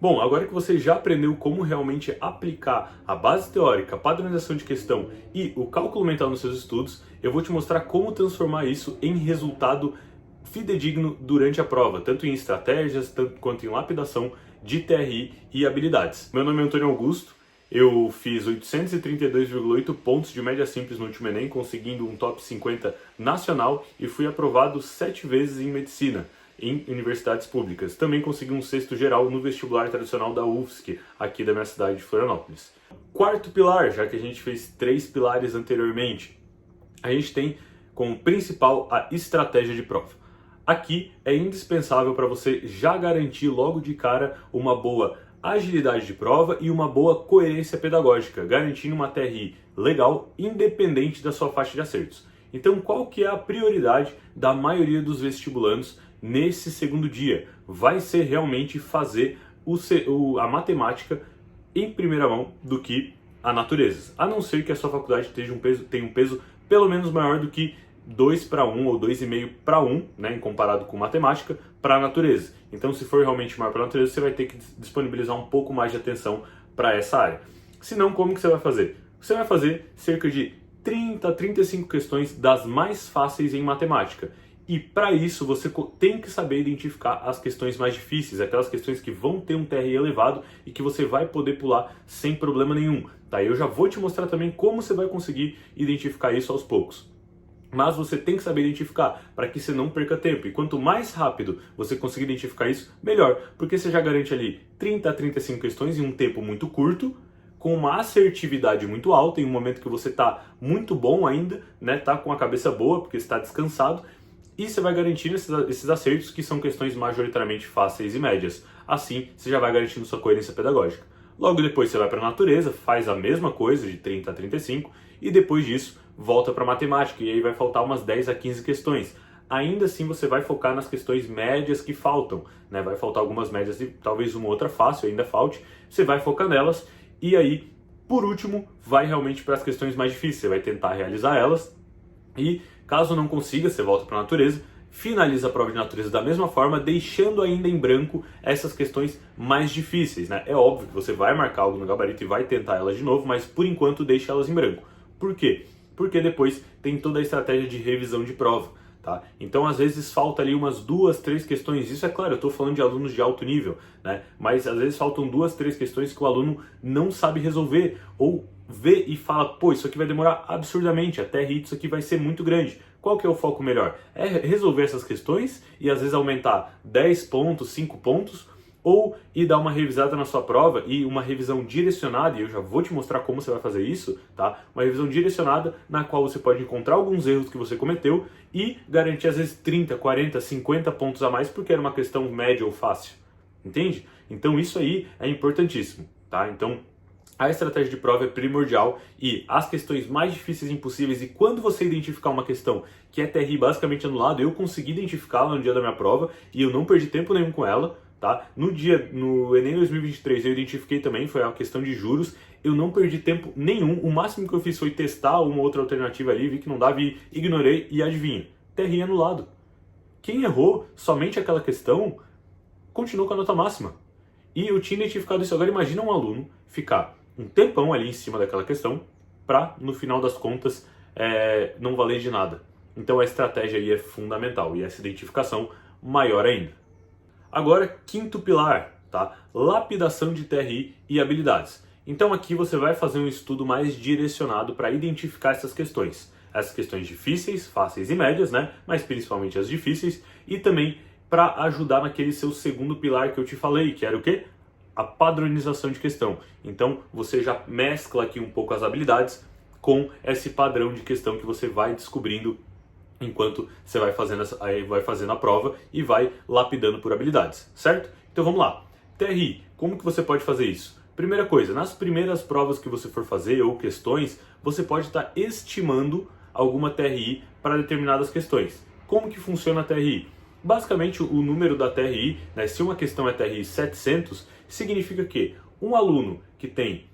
Bom, agora que você já aprendeu como realmente aplicar a base teórica, a padronização de questão e o cálculo mental nos seus estudos, eu vou te mostrar como transformar isso em resultado fidedigno durante a prova, tanto em estratégias quanto em lapidação de TRI e habilidades. Meu nome é Antônio Augusto, eu fiz 832,8 pontos de média simples no último Enem, conseguindo um top 50 nacional e fui aprovado 7 vezes em medicina em universidades públicas. Também consegui um sexto geral no vestibular tradicional da UFSC, aqui da minha cidade de Florianópolis. Quarto pilar, já que a gente fez 3 pilares anteriormente, a gente tem como principal a estratégia de prova. Aqui é indispensável para você já garantir logo de cara uma boa agilidade de prova e uma boa coerência pedagógica, garantindo uma TRI legal, independente da sua faixa de acertos. Então, qual que é a prioridade da maioria dos vestibulandos nesse segundo dia? Vai ser realmente fazer a matemática em primeira mão do que a natureza. A não ser que a sua faculdade tenha um peso pelo menos maior do que 2:1 ou 2,5 para 1, né, em comparado com matemática, para a natureza. Então, se for realmente maior para a natureza, você vai ter que disponibilizar um pouco mais de atenção para essa área. Se não, como que você vai fazer? Você vai fazer cerca de 30 a 35 questões das mais fáceis em matemática. E para isso você tem que saber identificar as questões mais difíceis, aquelas questões que vão ter um TRI elevado e que você vai poder pular sem problema nenhum. Tá? Eu já vou te mostrar também como você vai conseguir identificar isso aos poucos. Mas você tem que saber identificar para que você não perca tempo. E quanto mais rápido você conseguir identificar isso, melhor. Porque você já garante ali 30 a 35 questões em um tempo muito curto, com uma assertividade muito alta, em um momento que você está muito bom ainda, né? Tá com a cabeça boa, porque está descansado. E você vai garantindo esses acertos, que são questões majoritariamente fáceis e médias. Assim, você já vai garantindo sua coerência pedagógica. Logo depois você vai para a natureza, faz a mesma coisa, de 30 a 35, e depois disso volta para a matemática, e aí vai faltar umas 10 a 15 questões. Ainda assim você vai focar nas questões médias que faltam, né? Vai faltar algumas médias e talvez uma outra fácil ainda falte, você vai focar nelas, e aí, por último, vai realmente para as questões mais difíceis, você vai tentar realizar elas, e caso não consiga, você volta para a natureza, finaliza a prova de natureza da mesma forma, deixando ainda em branco essas questões mais difíceis, né? É óbvio que você vai marcar algo no gabarito e vai tentar elas de novo, mas por enquanto deixa elas em branco. Por quê? Porque depois tem toda a estratégia de revisão de prova, tá? Então às vezes falta ali umas 2, 3 questões, isso é claro, eu estou falando de alunos de alto nível, né? Mas às vezes faltam 2, 3 questões que o aluno não sabe resolver, ou vê e fala, pô, isso aqui vai demorar absurdamente, a TRI disso aqui vai ser muito grande. Qual que é o foco melhor? É resolver essas questões e às vezes aumentar 10 pontos, 5 pontos, ou ir dar uma revisada na sua prova e uma revisão direcionada, e eu já vou te mostrar como você vai fazer isso, tá? Uma revisão direcionada na qual você pode encontrar alguns erros que você cometeu e garantir às vezes 30, 40, 50 pontos a mais porque era uma questão média ou fácil, entende? Então isso aí é importantíssimo, tá? Então a estratégia de prova é primordial e as questões mais difíceis impossíveis, e quando você identificar uma questão que é TRI basicamente anulado, eu consegui identificá-la no dia da minha prova e eu não perdi tempo nenhum com ela, tá? No Enem 2023 eu identifiquei também, foi a questão de juros, eu não perdi tempo nenhum, o máximo que eu fiz foi testar uma outra alternativa ali, vi que não dava e ignorei, e adivinha, TRI anulado. Quem errou somente aquela questão, continuou com a nota máxima. E eu tinha identificado isso. Agora imagina um aluno ficar um tempão ali em cima daquela questão para, no final das contas, não valer de nada. Então a estratégia aí é fundamental e essa identificação maior ainda. Agora, quinto pilar, tá? Lapidação de TRI e habilidades. Então aqui você vai fazer um estudo mais direcionado para identificar essas questões. Essas questões difíceis, fáceis e médias, né? Mas principalmente as difíceis, e também para ajudar naquele seu segundo pilar que eu te falei, que era o quê? A padronização de questão. Então você já mescla aqui um pouco as habilidades com esse padrão de questão que você vai descobrindo enquanto você vai fazendo a prova e vai lapidando por habilidades, certo? Então vamos lá. TRI, como que você pode fazer isso? Primeira coisa, nas primeiras provas que você for fazer ou questões, você pode estar estimando alguma TRI para determinadas questões. Como que funciona a TRI? Basicamente, o número da TRI, né, se uma questão é TRI 700, significa que um aluno que tem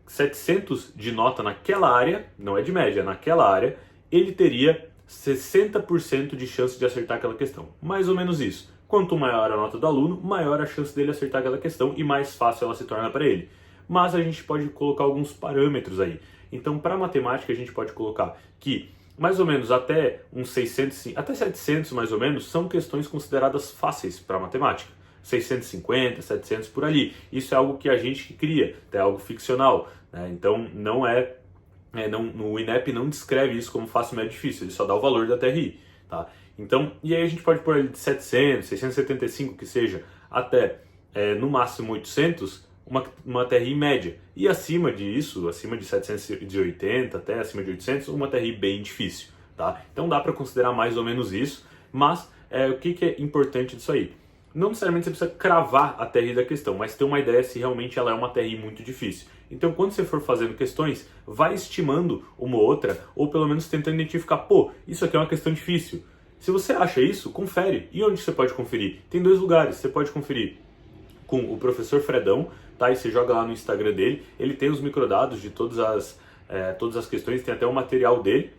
700 de nota naquela área, não é de média, naquela área, ele teria 60% de chance de acertar aquela questão. Mais ou menos isso. Quanto maior a nota do aluno, maior a chance dele acertar aquela questão e mais fácil ela se torna para ele. Mas a gente pode colocar alguns parâmetros aí. Então, para matemática, a gente pode colocar que mais ou menos até uns 600, até 700 mais ou menos, são questões consideradas fáceis para matemática. 650, 700 por ali. Isso é algo que a gente cria, é algo ficcional, né? Então no INEP não descreve isso como fácil, médio, difícil, ele só dá o valor da TRI, tá? Então, e aí a gente pode pôr ali de 700, 675 que seja, até no máximo 800, uma TRI média. E acima disso, acima de 780 até acima de 800, uma TRI bem difícil, tá? Então dá para considerar mais ou menos isso, mas o que é importante disso aí? Não necessariamente você precisa cravar a TRI da questão, mas ter uma ideia se realmente ela é uma TRI muito difícil. Então, quando você for fazendo questões, vai estimando uma ou outra, ou pelo menos tentando identificar, pô, isso aqui é uma questão difícil. Se você acha isso, confere. E onde você pode conferir? Tem 2 lugares. Você pode conferir com o professor Fredão, tá? E você joga lá no Instagram dele. Ele tem os microdados de todas as questões, tem até o material dele,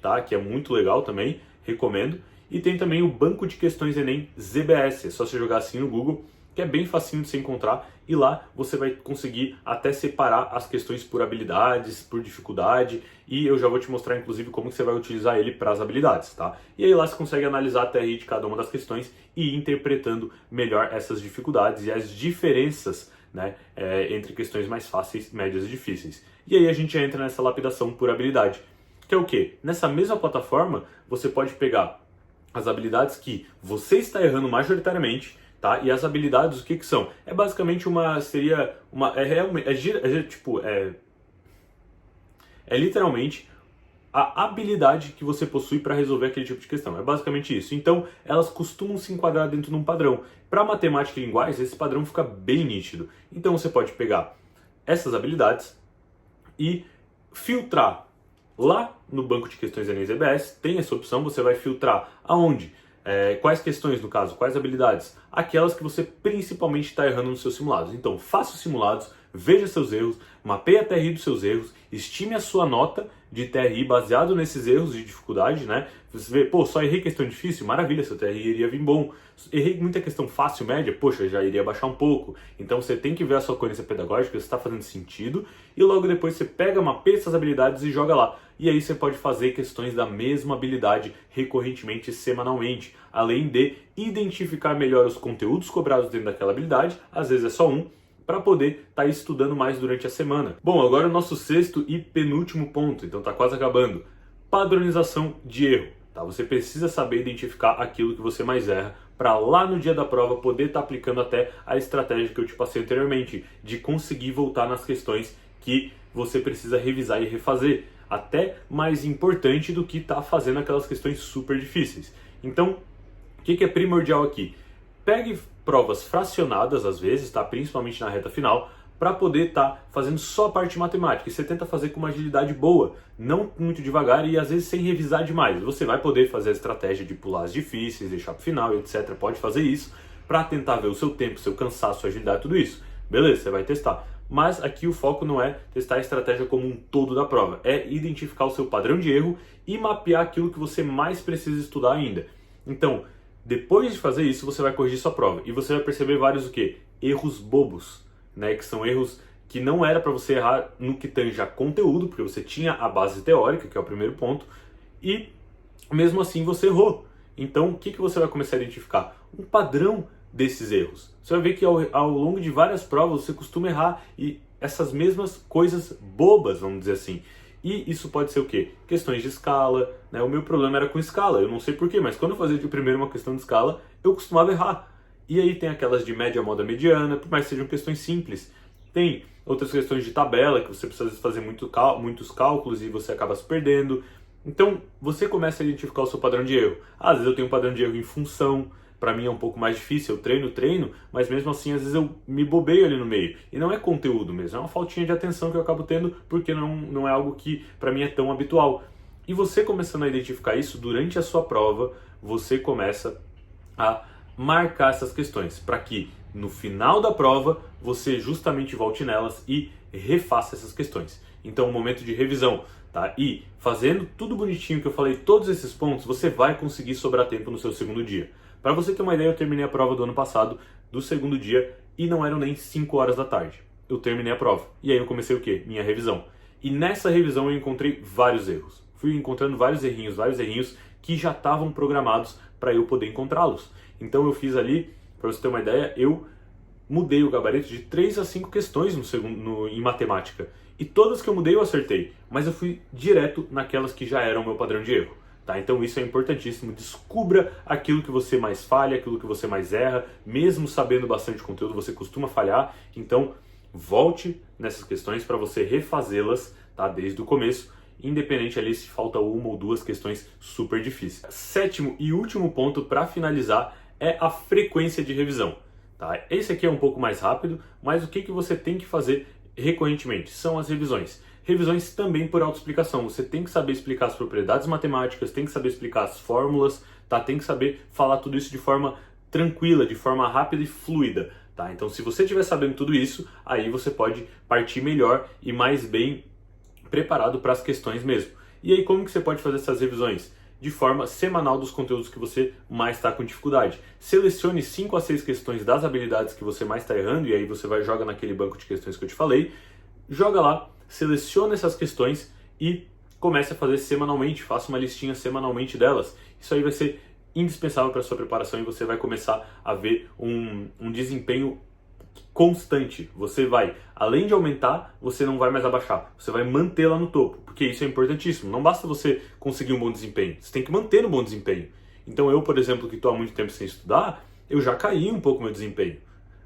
tá? Que é muito legal também, recomendo. E tem também o Banco de Questões Enem ZBS, é só você jogar assim no Google, que é bem facinho de se encontrar, e lá você vai conseguir até separar as questões por habilidades, por dificuldade, e eu já vou te mostrar inclusive como que você vai utilizar ele para as habilidades, tá? E aí lá você consegue analisar a TRI de cada uma das questões e ir interpretando melhor essas dificuldades e as diferenças, né, entre questões mais fáceis, médias e difíceis. E aí a gente entra nessa lapidação por habilidade, que é o quê? Nessa mesma plataforma você pode pegar as habilidades que você está errando majoritariamente, tá? E as habilidades, o que são? É basicamente é literalmente a habilidade que você possui para resolver aquele tipo de questão. É basicamente isso. Então, elas costumam se enquadrar dentro de um padrão. Para matemática e linguagens, esse padrão fica bem nítido. Então, você pode pegar essas habilidades e filtrar. Lá no banco de questões Enem ZBS tem essa opção, você vai filtrar aonde? Quais questões, no caso, quais habilidades? Aquelas que você principalmente está errando nos seus simulados. Então, faça os simulados, veja seus erros, mapeie a TRI dos seus erros, estime a sua nota de TRI baseado nesses erros de dificuldade, né? Você vê, pô, só errei questão difícil, maravilha, seu TRI iria vir bom. Errei muita questão fácil, média, poxa, já iria baixar um pouco. Então você tem que ver a sua coerência pedagógica, se está fazendo sentido, e logo depois você pega, mapeia essas habilidades e joga lá. E aí você pode fazer questões da mesma habilidade recorrentemente, semanalmente, além de identificar melhor os conteúdos cobrados dentro daquela habilidade, às vezes é só um, para poder estar estudando mais durante a semana. Bom, agora o nosso sexto e penúltimo ponto, então está quase acabando. Padronização de erro. Tá? Você precisa saber identificar aquilo que você mais erra para lá no dia da prova poder estar aplicando até a estratégia que eu te passei anteriormente, de conseguir voltar nas questões que você precisa revisar e refazer. Até mais importante do que estar fazendo aquelas questões super difíceis. Então, o que é primordial aqui? Pegue provas fracionadas, às vezes, tá? Principalmente na reta final, para poder estar fazendo só a parte matemática. E você tenta fazer com uma agilidade boa, não muito devagar e às vezes sem revisar demais. Você vai poder fazer a estratégia de pular as difíceis, deixar para o final, etc. Pode fazer isso para tentar ver o seu tempo, seu cansaço, sua agilidade, tudo isso. Beleza, você vai testar. Mas aqui o foco não é testar a estratégia como um todo da prova, é identificar o seu padrão de erro e mapear aquilo que você mais precisa estudar ainda. Então, depois de fazer isso, você vai corrigir sua prova e você vai perceber vários o quê? Erros bobos, né? Que são erros que não era para você errar no que tange a conteúdo, porque você tinha a base teórica, que é o primeiro ponto, e mesmo assim você errou. Então, o que você vai começar a identificar? Um padrão desses erros. Você vai ver que ao longo de várias provas você costuma errar e essas mesmas coisas bobas, vamos dizer assim. E isso pode ser o quê? Questões de escala, né? O meu problema era com escala, eu não sei porquê, mas quando eu fazia de primeiro uma questão de escala, eu costumava errar. E aí tem aquelas de média, moda, mediana, por mais que sejam questões simples. Tem outras questões de tabela, que você precisa fazer muitos cálculos e você acaba se perdendo. Então, você começa a identificar o seu padrão de erro. Às vezes eu tenho um padrão de erro em função, para mim é um pouco mais difícil, eu treino, mas mesmo assim às vezes eu me bobeio ali no meio. E não é conteúdo mesmo, é uma faltinha de atenção que eu acabo tendo porque não é algo que para mim é tão habitual. E você começando a identificar isso durante a sua prova, você começa a marcar essas questões para que no final da prova você justamente volte nelas e refaça essas questões. Então, momento de revisão, tá? E fazendo tudo bonitinho que eu falei, todos esses pontos, você vai conseguir sobrar tempo no seu segundo dia. Para você ter uma ideia, eu terminei a prova do ano passado, do segundo dia, e não eram nem 5 horas da tarde. Eu terminei a prova. E aí eu comecei o quê? Minha revisão. E nessa revisão eu encontrei vários erros. Fui encontrando vários errinhos que já estavam programados para eu poder encontrá-los. Então eu fiz ali, para você ter uma ideia, eu mudei o gabarito de 3 a 5 questões em matemática. E todas que eu mudei eu acertei, mas eu fui direto naquelas que já eram o meu padrão de erro. Tá? Então isso é importantíssimo. Descubra aquilo que você mais falha, aquilo que você mais erra. Mesmo sabendo bastante conteúdo, você costuma falhar. Então volte nessas questões para você refazê-las, tá? Desde o começo, independente ali se falta uma ou duas questões super difíceis. Sétimo e último ponto para finalizar é a frequência de revisão. Tá? Esse aqui é um pouco mais rápido, mas o que você tem que fazer recorrentemente são as revisões. Revisões também por autoexplicação. Você tem que saber explicar as propriedades matemáticas, tem que saber explicar as fórmulas, tá? Tem que saber falar tudo isso de forma tranquila, de forma rápida e fluida. Tá? Então, se você estiver sabendo tudo isso, aí você pode partir melhor e mais bem preparado para as questões mesmo. E aí, como que você pode fazer essas revisões? De forma semanal dos conteúdos que você mais está com dificuldade. Selecione 5 a 6 questões das habilidades que você mais está errando, e aí você joga naquele banco de questões que eu te falei, joga lá, seleciona essas questões e comece a fazer semanalmente, faça uma listinha semanalmente delas. Isso aí vai ser indispensável para a sua preparação e você vai começar a ver um desempenho constante. Você vai, além de aumentar, você não vai mais abaixar. Você vai manter lá no topo, porque isso é importantíssimo. Não basta você conseguir um bom desempenho, você tem que manter um bom desempenho. Então eu, por exemplo, que estou há muito tempo sem estudar, eu já caí um pouco meu desempenho.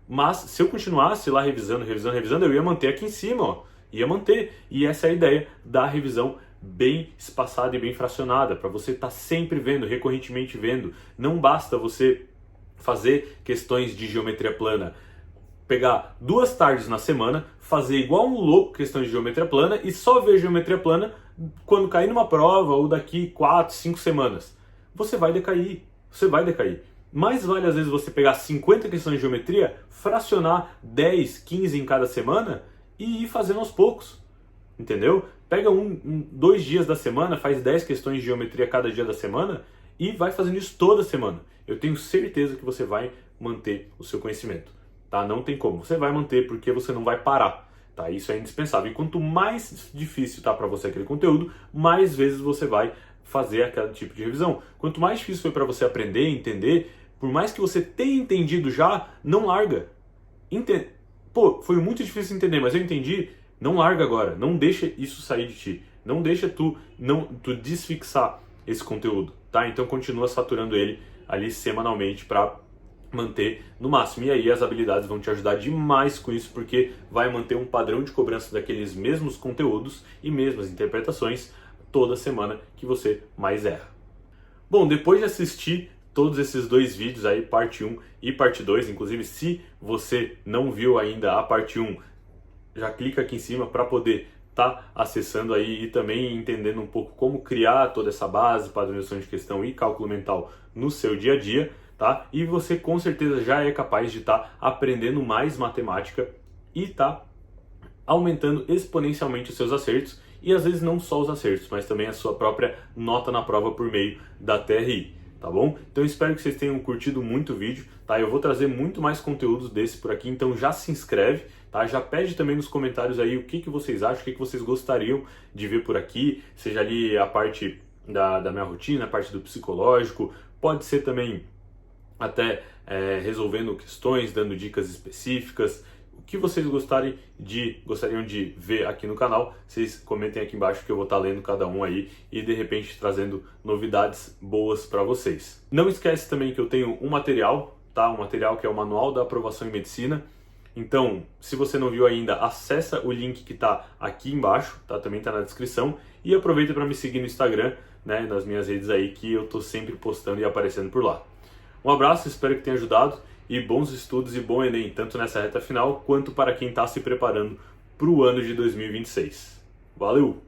Mas se eu continuasse lá revisando, eu ia manter aqui em cima, ó. Ia manter. E essa é a ideia da revisão bem espaçada e bem fracionada, para você estar sempre vendo, recorrentemente vendo. Não basta você fazer questões de geometria plana, pegar 2 tardes na semana, fazer igual um louco questões de geometria plana e só ver geometria plana quando cair numa prova ou daqui 4, 5 semanas. Você vai decair, Mais vale às vezes você pegar 50 questões de geometria, fracionar 10, 15 em cada semana e ir fazendo aos poucos, entendeu? Pega 2 dias da semana, faz 10 questões de geometria cada dia da semana e vai fazendo isso toda semana. Eu tenho certeza que você vai manter o seu conhecimento, tá? Não tem como, você vai manter porque você não vai parar, tá? Isso é indispensável. E quanto mais difícil tá para você aquele conteúdo, mais vezes você vai fazer aquele tipo de revisão. Quanto mais difícil foi para você aprender, entender, por mais que você tenha entendido já, não larga. Pô, foi muito difícil entender, mas eu entendi. Não larga agora, não deixa isso sair de ti. Não deixa tu desfixar esse conteúdo, tá? Então continua saturando ele ali semanalmente para manter no máximo. E aí as habilidades vão te ajudar demais com isso, porque vai manter um padrão de cobrança daqueles mesmos conteúdos e mesmas interpretações toda semana que você mais erra. Bom, depois de assistir todos esses 2 vídeos aí, parte 1 e parte 2, inclusive se você não viu ainda a parte 1, já clica aqui em cima para poder estar acessando aí e também entendendo um pouco como criar toda essa base, padronização de questão e cálculo mental no seu dia a dia, tá? E você com certeza já é capaz de estar aprendendo mais matemática e tá aumentando exponencialmente os seus acertos, e às vezes não só os acertos, mas também a sua própria nota na prova por meio da TRI, tá bom? Então eu espero que vocês tenham curtido muito o vídeo, tá? Eu vou trazer muito mais conteúdos desse por aqui, então já se inscreve, tá? Já pede também nos comentários aí o que vocês acham, o que vocês gostariam de ver por aqui, seja ali a parte da minha rotina, a parte do psicológico, pode ser também até resolvendo questões, dando dicas específicas. O que vocês gostariam de ver aqui no canal, vocês comentem aqui embaixo que eu vou estar lendo cada um aí e de repente trazendo novidades boas para vocês. Não esquece também que eu tenho um material, tá? Um material que é o Manual da Aprovação em Medicina. Então, se você não viu ainda, acessa o link que está aqui embaixo, tá? Também está na descrição. E aproveita para me seguir no Instagram, né? Nas minhas redes aí, que eu estou sempre postando e aparecendo por lá. Um abraço, espero que tenha ajudado. E bons estudos e bom Enem, tanto nessa reta final, quanto para quem está se preparando para o ano de 2026. Valeu!